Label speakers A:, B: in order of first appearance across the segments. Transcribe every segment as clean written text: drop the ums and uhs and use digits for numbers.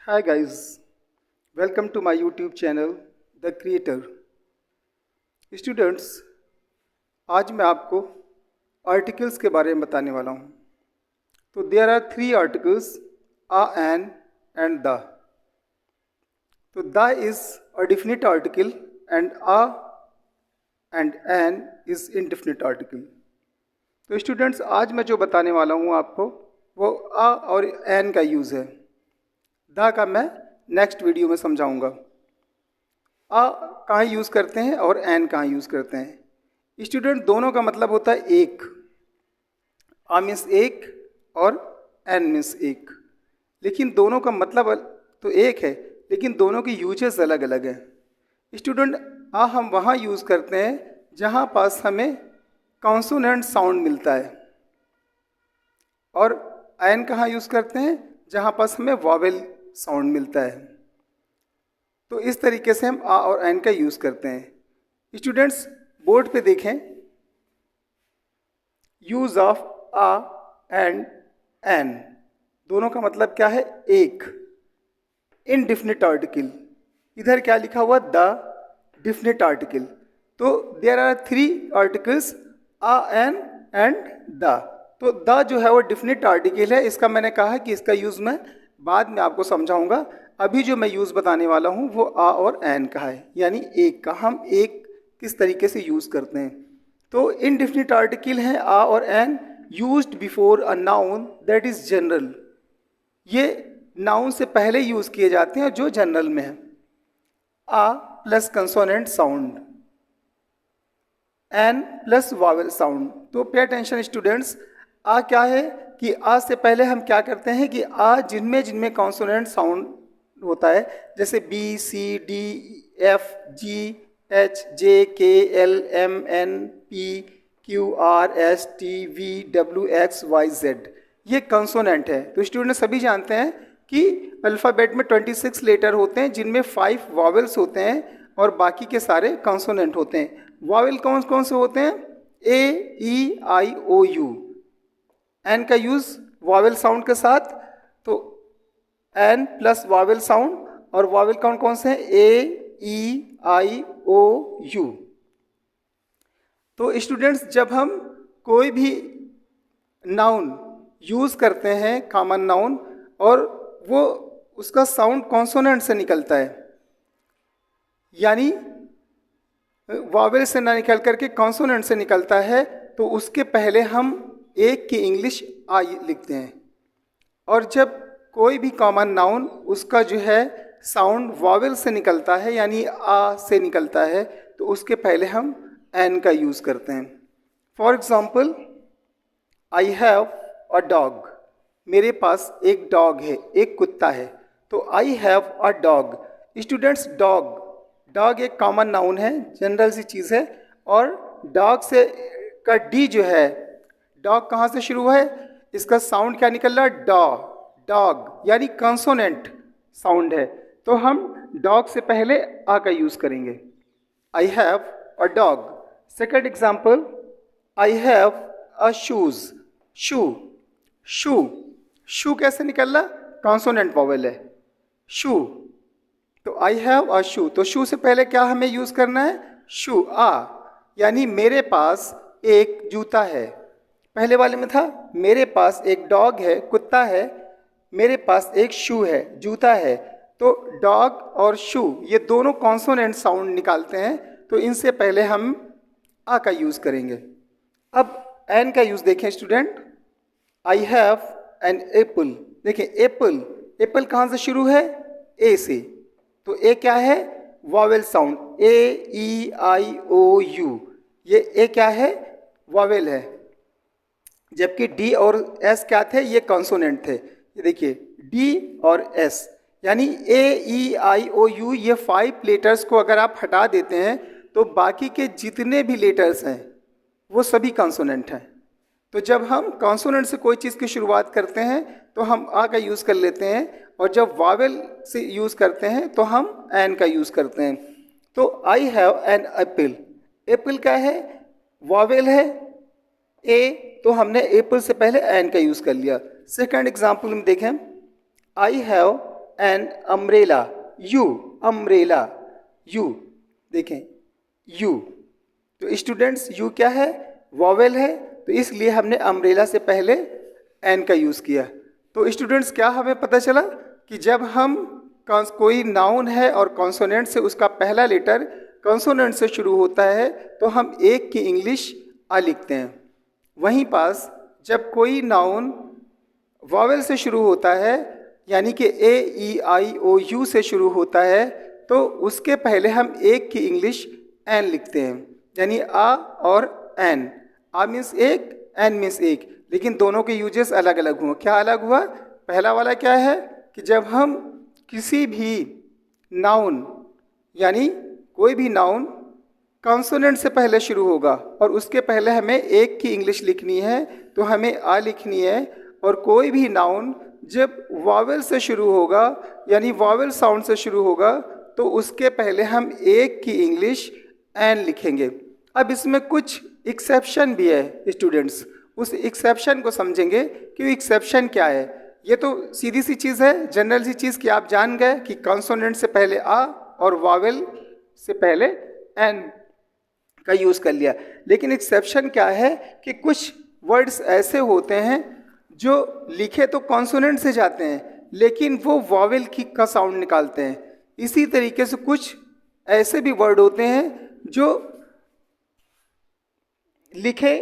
A: Hi guys, welcome to my YouTube channel The Creator. Students, आज मैं आपको articles के बारे में बताने वाला हूँ। तो there are three articles, a, an and the. तो the is a definite article and a and an is indefinite article. तो स्टूडेंट्स, आज मैं जो बताने वाला हूँ आपको वो a और an का यूज़ है। द का मैं नेक्स्ट वीडियो में समझाऊंगा। आ कहाँ यूज़ करते हैं और एन कहाँ यूज़ करते हैं। स्टूडेंट, दोनों का मतलब होता है एक। आ मीन्स एक और एन मीन्स एक, लेकिन दोनों का मतलब तो एक है, लेकिन दोनों की यूजेस अलग अलग है। स्टूडेंट, आ हम वहाँ यूज़ करते हैं जहाँ पास हमें कॉन्सोनेंट साउंड मिलता है, और एन कहाँ यूज़ करते हैं जहाँ पास हमें वॉवेल साउंड मिलता है। तो इस तरीके से हम आ और एन का यूज़ करते हैं। स्टूडेंट्स, बोर्ड पे देखें, use of a and an, दोनों का मतलब क्या है? एक। इनडिफिनिट आर्टिकल, इधर क्या लिखा हुआ? The definite article. तो there are three articles, a, an and the. तो द जो है वो डिफिनिट आर्टिकल है। इसका मैंने कहा कि इसका यूज़ मैं बाद में आपको समझाऊंगा। अभी जो मैं यूज़ बताने वाला हूँ वो आ और एन का है, यानी एक का। हम एक किस तरीके से यूज़ करते हैं। तो इनडिफिनिट आर्टिकल है आ और an, used before a noun that is general. ये नाउन से पहले यूज़ किए जाते हैं जो जनरल में है। A plus consonant sound, an plus vowel sound. तो पे अटेंशन स्टूडेंट्स, आ क्या है कि आ से पहले हम क्या करते हैं कि आ जिनमें जिनमें कॉन्सोनेंट साउंड होता है, जैसे B, C, D, F, G, H, J, K, L, M, N, P, Q, R, S, T, V, W, X, Y, Z, ये कॉन्सोनेंट है। तो स्टूडेंट सभी जानते हैं कि अल्फ़ाबेट में 26 लेटर होते हैं, जिनमें 5 वॉवेल्स होते हैं और बाकी के सारे कॉन्सोनेंट होते हैं। वॉवेल कौन कौन से होते हैं? ए, E, I, O, you. N का यूज़ वॉवेल साउंड के साथ, तो एन प्लस वॉवेल साउंड। और वॉवेल कौन कौन से हैं? ए, ई, आई, ओ, यू। तो स्टूडेंट्स, जब हम कोई भी नाउन यूज़ करते हैं, कॉमन नाउन, और वो उसका साउंड कॉन्सोनेंट से निकलता है, यानी वॉवेल से ना निकल करके कॉन्सोनेंट से निकलता है, तो उसके पहले हम एक की इंग्लिश आ लिखते हैं। और जब कोई भी कॉमन नाउन उसका जो है साउंड वॉवेल से निकलता है, यानी आ से निकलता है, तो उसके पहले हम एन का यूज़ करते हैं। For example, I have a dog, मेरे पास एक डॉग है, एक कुत्ता है। तो आई have a dog. Students, dog dog एक कॉमन नाउन है, जनरल सी चीज़ है। और डॉग से का डी जो है, डॉग कहाँ से शुरू है? इसका साउंड क्या निकल रहा है? डॉ, डॉग, यानी कॉन्सोनेंट साउंड है। तो हम डॉग से पहले आ का यूज़ करेंगे। I have a dog. Second example, I have a shoes. Shoe, shoe, shoe कैसे निकल रहा? कॉन्सोनेंट वॉवेल है, शू। तो आई हैव अ शू, तो शू से पहले क्या हमें यूज़ करना है? शू, आ, यानी मेरे पास एक जूता है। पहले वाले में था मेरे पास एक डॉग है, कुत्ता है, मेरे पास एक शू है, जूता है। तो डॉग और शू ये दोनों कॉन्सोनेंट साउंड निकालते हैं, तो इनसे पहले हम आ का यूज़ करेंगे। अब एन का यूज़ देखें student, I have an apple. देखिए एप्पल, एप्पल कहाँ से शुरू है? ए से। तो ए क्या है? Vowel sound, A, E, I, O, U. ये ए क्या है? वॉवेल है। जबकि डी और एस क्या थे? ये कॉन्सोनेंट थे। ये देखिए डी और एस, यानी ए, ई, आई, ओ, यू, ये 5 लेटर्स को अगर आप हटा देते हैं तो बाकी के जितने भी लेटर्स हैं वो सभी कॉन्सोनेंट हैं। तो जब हम कॉन्सोनेंट से कोई चीज़ की शुरुआत करते हैं तो हम आ का यूज़ कर लेते हैं, और जब वावेल से यूज़ करते हैं तो हम एन का यूज़ करते हैं। तो I have an apple, Apple क्या है? वावेल है, ए, तो हमने एप्पल से पहले एन का यूज़ कर लिया। सेकेंड एग्जाम्पल में देखें, I have an umbrella, you, umbrella, you, देखें यू। तो स्टूडेंट्स यू क्या है, वॉवेल है, तो इसलिए हमने अम्ब्रेला से पहले एन का यूज़ किया। तो स्टूडेंट्स क्या हमें पता चला कि जब हम कोई नाउन है और कॉन्सोनेंट से उसका पहला लेटर कॉन्सोनेंट से शुरू होता है तो हम एक की इंग्लिश आ लिखते हैं। वहीं पास जब कोई नाउन वॉवेल से शुरू होता है यानी कि ए ई आई ओ यू से शुरू होता है तो उसके पहले हम एक की इंग्लिश एन लिखते हैं, यानी आ और एन। आ मीन्स एक, एन मीन्स एक, लेकिन दोनों के यूजेस अलग अलग हुए। क्या अलग हुआ? पहला वाला क्या है कि जब हम किसी भी नाउन यानी कोई भी नाउन कॉन्सोनेंट से पहले शुरू होगा और उसके पहले हमें एक की इंग्लिश लिखनी है तो हमें आ लिखनी है। और कोई भी नाउन जब वॉवेल से शुरू होगा यानी वॉवेल साउंड से शुरू होगा तो उसके पहले हम एक की इंग्लिश एन लिखेंगे। अब इसमें कुछ एक्सेप्शन भी है स्टूडेंट्स, उस एक्सेप्शन को समझेंगे कि एक्सेप्शन क्या है। ये तो सीधी सी चीज़ है, जनरल सी चीज़ कि आप जान गए कि कॉन्सोनेंट से पहले आ और वॉवेल से पहले एन का यूज़ कर लिया। लेकिन एक्सेप्शन क्या है कि कुछ वर्ड्स ऐसे होते हैं जो लिखे तो कॉन्सोनेंट से जाते हैं लेकिन वो वॉवेल की का साउंड निकालते हैं। इसी तरीके से कुछ ऐसे भी वर्ड होते हैं जो लिखे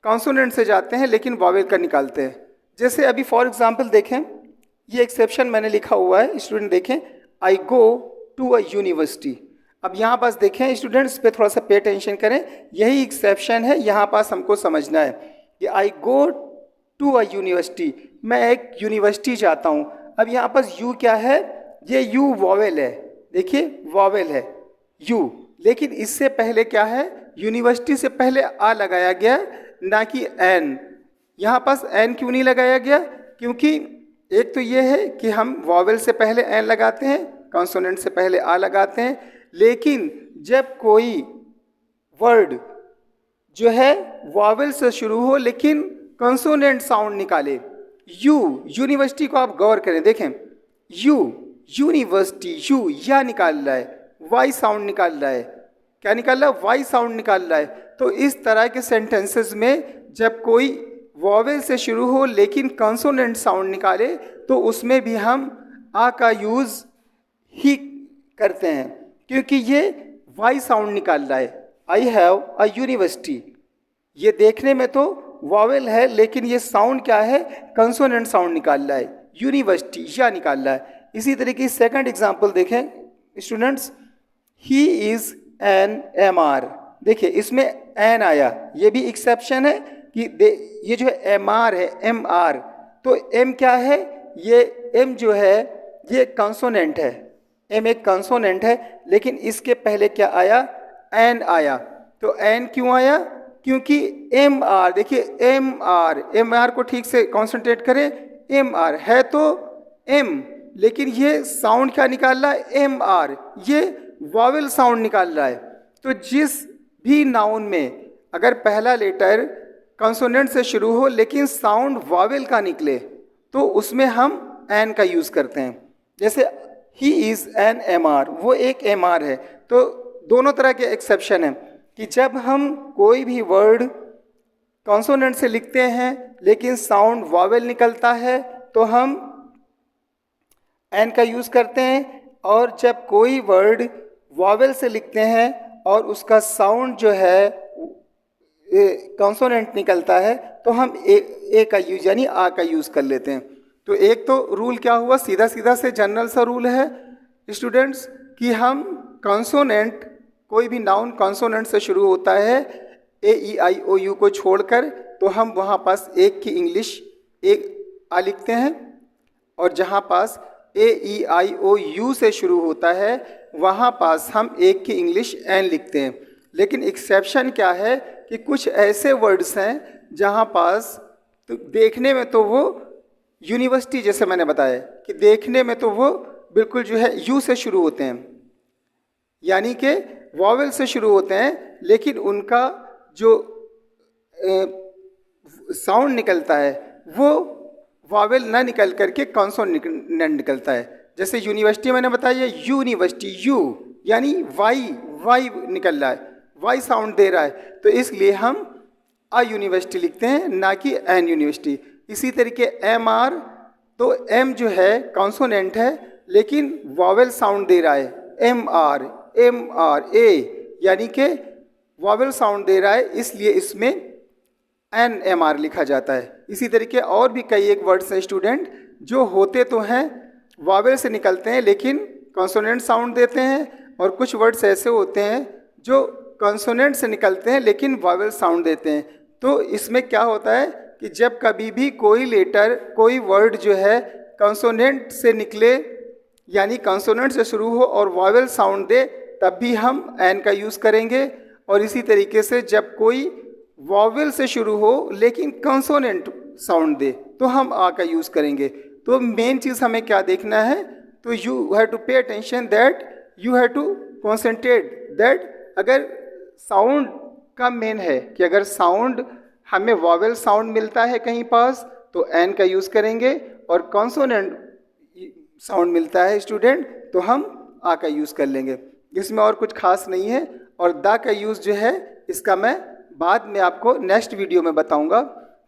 A: कॉन्सोनेंट से जाते हैं लेकिन वॉवेल का निकालते हैं। जैसे अभी फॉर एग्जांपल देखें, ये एक्सेप्शन मैंने लिखा हुआ है, स्टूडेंट देखें, आई गो टू अ यूनिवर्सिटी। अब यहाँ पास देखें स्टूडेंट्स, पे थोड़ा सा पे अटेंशन करें, यही एक्सेप्शन है, यहाँ पास हमको समझना है कि आई गो टू अ यूनिवर्सिटी, मैं एक यूनिवर्सिटी जाता हूँ। अब यहाँ पास यू क्या है, ये यू वॉवेल है, देखिए वॉवेल है यू, लेकिन इससे पहले क्या है, यूनिवर्सिटी से पहले आ लगाया गया ना कि एन। यहाँ पास एन क्यों नहीं लगाया गया? क्योंकि एक तो ये है कि हम वॉवेल से पहले एन लगाते हैं, कॉन्सोनेंट से पहले आ लगाते हैं, लेकिन जब कोई वर्ड जो है वॉवेल से शुरू हो लेकिन कॉन्सोनेंट साउंड निकाले, यू, यूनिवर्सिटी को आप गौर करें, देखें यू, यूनिवर्सिटी, यू या निकाल रहा है, वाई साउंड निकाल रहा है, क्या निकाल रहा है, वाई साउंड निकाल रहा है। तो इस तरह के सेंटेंसेस में जब कोई वॉवेल से शुरू हो लेकिन कॉन्सोनेंट साउंड निकाले तो उसमें भी हम आ का यूज़ ही करते हैं क्योंकि ये वाई साउंड निकाल रहा है। आई हैव अ यूनिवर्सिटी, ये देखने में तो वॉवेल है लेकिन ये साउंड क्या है, कंसोनेंट साउंड निकाल रहा है, यूनिवर्सिटी या निकाल रहा है। इसी तरीके सेकंड एग्जांपल देखें students, he is an M R, देखिए इसमें एन आया, ये भी एक्सेप्शन है कि ये जो है एम आर है, एम आर, तो एम क्या है, ये एम जो है ये कंसोनेंट है, एम एक कंसोनेंट है लेकिन इसके पहले क्या आया, एन आया। तो एन क्यों आया? क्योंकि एम आर, देखिए एम आर को ठीक से कॉन्सेंट्रेट करें, एम आर है तो एम, लेकिन ये साउंड क्या निकाल रहा है, एम आर, ये वॉवेल साउंड निकाल रहा है। तो जिस भी नाउन में अगर पहला लेटर कॉन्सोनेंट से शुरू हो लेकिन साउंड वॉवेल का निकले तो उसमें हम एन का यूज़ करते हैं। जैसे he is an M R, वो एक एम आर है। तो दोनों तरह के एक्सेप्शन हैं कि जब हम कोई भी वर्ड कॉन्सोनेंट से लिखते हैं लेकिन साउंड वॉवेल निकलता है तो हम एन का यूज़ करते हैं, और जब कोई वर्ड वॉवेल से लिखते हैं और उसका साउंड जो है कॉन्सोनेंट निकलता है तो हम ए का यूज यानी आ का यूज़ कर लेते हैं। तो एक तो रूल क्या हुआ, सीधा सीधा से जनरल सा रूल है स्टूडेंट्स कि हम कॉन्सोनेंट, कोई भी नाउन कॉन्सोनेंट से शुरू होता है ए ई आई ओ यू को छोड़कर, तो हम वहाँ पास एक की इंग्लिश एक आ लिखते हैं, और जहाँ पास ए ई आई ओ यू से शुरू होता है वहाँ पास हम एक की इंग्लिश एन लिखते हैं। लेकिन एक्सेप्शन क्या है कि कुछ ऐसे वर्ड्स हैं जहाँ पास तो देखने में तो वो यूनिवर्सिटी, जैसे मैंने बताया कि देखने में तो वो बिल्कुल जो है यू से शुरू होते हैं, यानी कि वॉवेल से शुरू होते हैं, लेकिन उनका जो साउंड निकलता है वो वॉवेल ना निकल करके कॉन्सोनेंट निकलता है। जैसे यूनिवर्सिटी मैंने बताया यूनिवर्सिटी, यू यानी वाई, वाई निकल रहा है, वाई साउंड दे रहा है, तो इसलिए हम अ यूनिवर्सिटी लिखते हैं, ना कि एन यूनिवर्सिटी। इसी तरीके एम आर, तो एम जो है कॉन्सोनेंट है लेकिन वॉवेल साउंड दे रहा है, एम आर ए यानी कि वॉवेल साउंड दे रहा है, इसलिए इसमें एन एम आर लिखा जाता है। इसी तरीके और भी कई एक वर्ड्स हैं स्टूडेंट जो होते तो हैं वॉवेल से निकलते हैं लेकिन कॉन्सोनेंट साउंड देते हैं, और कुछ वर्ड्स ऐसे होते हैं जो कॉन्सोनेंट से निकलते हैं लेकिन वॉवेल साउंड देते हैं। तो इसमें क्या होता है कि जब कभी भी कोई लेटर, कोई वर्ड जो है कॉन्सोनेंट से निकले यानी कॉन्सोनेंट से शुरू हो और वॉवेल साउंड दे, तब भी हम एन का यूज़ करेंगे। और इसी तरीके से जब कोई वॉवेल से शुरू हो लेकिन कॉन्सोनेंट साउंड दे तो हम आ का यूज़ करेंगे। तो मेन चीज़ हमें क्या देखना है, तो you have to pay attention that you have to concentrate that, अगर साउंड का मेन है कि अगर साउंड हमें वॉवेल साउंड मिलता है कहीं पास तो एन का यूज़ करेंगे, और कॉन्सोनेंट साउंड मिलता है स्टूडेंट तो हम आ का यूज़ कर लेंगे। इसमें और कुछ खास नहीं है। और द का यूज़ जो है इसका मैं बाद में आपको नेक्स्ट वीडियो में बताऊंगा।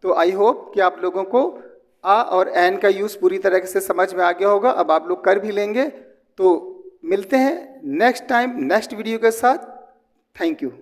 A: तो आई होप कि आप लोगों को आ और एन का यूज़ पूरी तरह से समझ में आ गया होगा, अब आप लोग कर भी लेंगे। तो मिलते हैं नेक्स्ट टाइम नेक्स्ट वीडियो के साथ। Thank you.